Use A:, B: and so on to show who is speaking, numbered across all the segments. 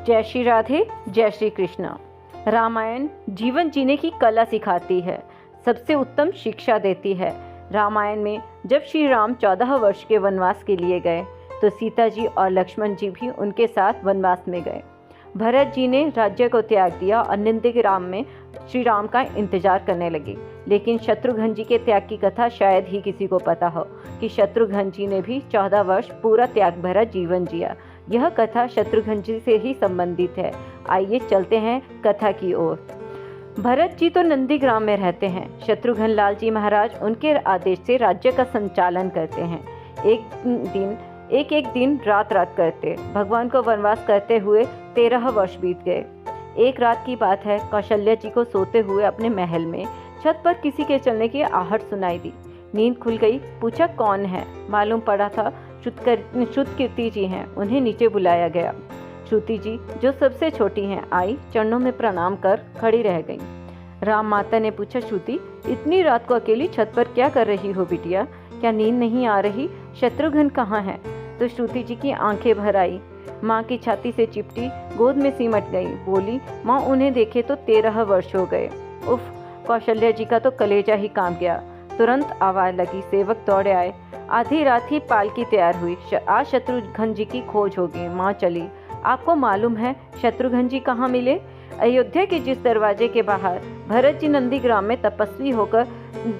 A: जय श्री राधे, जय श्री कृष्ण। रामायण जीवन जीने की कला सिखाती है, सबसे उत्तम शिक्षा देती है। रामायण में जब श्री राम 14 वर्ष के वनवास के लिए गए तो सीता जी और लक्ष्मण जी भी उनके साथ वनवास में गए। भरत जी ने राज्य को त्याग दिया और नंदीग्राम में श्री राम का इंतजार करने लगे। लेकिन शत्रुघ्न जी के त्याग की कथा शायद ही किसी को पता हो कि शत्रुघ्न जी ने भी 14 वर्ष पूरा त्याग भरा जीवन जिया। यह कथा शत्रुघ्न जी से ही संबंधित है। आइए चलते हैं कथा की ओर। भरत जी तो नंदीग्राम में रहते हैं। शत्रुघ्न लाल जी महाराज उनके आदेश से राज्य का संचालन करते हैं। एक दिन रात करते भगवान को वनवास करते हुए 13 वर्ष बीत गए। एक रात की बात है, कौशल्या जी को सोते हुए अपने महल में छत पर किसी के चलने की आहट सुनाई दी। नींद खुल गई, पूछा कौन है। मालूम पड़ा था श्रुतकीर्ति जी हैं। उन्हें नीचे बुलाया गया। श्रुति जी जो सबसे छोटी हैं आई, चरणों में प्रणाम कर खड़ी रह गई। राम माता ने पूछा, श्रुति इतनी रात को अकेली छत पर क्या कर रही हो बिटिया? क्या नींद नहीं आ रही? शत्रुघ्न कहाँ है? तो श्रुति जी की आंखें भर आई, माँ की छाती से चिपटी, गोद में सिमट गई। बोली, माँ उन्हें देखे तो 13 वर्ष हो गए। उफ, कौशल्या जी का तो कलेजा ही कांप गया। तुरंत आवाज लगी, सेवक दौड़े आए। आधी रात ही पालकी तैयार हुई। आज शत्रुघ्न जी की खोज होगी। माँ चली। आपको मालूम है शत्रुघ्न जी कहाँ मिले? अयोध्या के जिस दरवाजे के बाहर भरत जी नंदीग्राम में तपस्वी होकर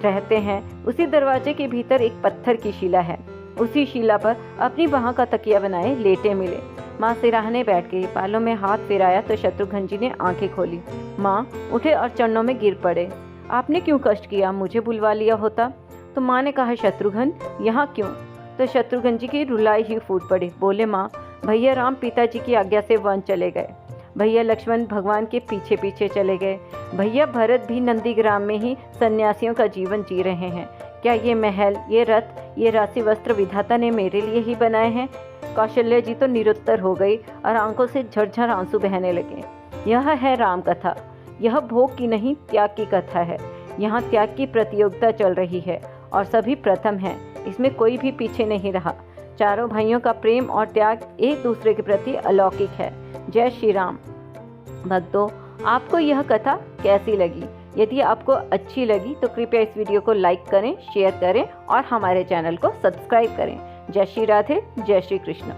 A: रहते हैं, उसी दरवाजे के भीतर एक पत्थर की शिला है। उसी शिला पर अपनी बाह का तकिया बनाए लेटे मिले। माँ सिराहने बैठ गई। बालों में हाथ फिराया तो शत्रुघ्न जी ने आंखें खोली। माँ उठे और चरणों में गिर पड़े। आपने क्यों कष्ट किया? मुझे बुलवा लिया होता। तो माँ ने कहा, शत्रुघ्न यहाँ क्यों? तो शत्रुघ्न जी की रुलाई ही फूट पड़ी। बोले, माँ भैया राम पिताजी की आज्ञा से वन चले गए। भैया लक्ष्मण भगवान के पीछे पीछे चले गए। भैया भरत भी नंदीग्राम में ही सन्यासियों का जीवन जी रहे हैं। क्या ये महल, ये रथ, ये राशि वस्त्र विधाता ने मेरे लिए ही बनाए हैं? कौशल्या जी तो निरुत्तर हो गई और आंखों से झरझर आंसू बहने लगे। यह है राम कथा। यह भोग की नहीं, त्याग की कथा है। यहाँ त्याग की प्रतियोगिता चल रही है और सभी प्रथम हैं। इसमें कोई भी पीछे नहीं रहा। चारों भाइयों का प्रेम और त्याग एक दूसरे के प्रति अलौकिक है। जय श्री राम। भक्तों, आपको यह कथा कैसी लगी? यदि आपको अच्छी लगी तो कृपया इस वीडियो को लाइक करें, शेयर करें और हमारे चैनल को सब्सक्राइब करें। जय श्री राधे, जय श्री कृष्ण।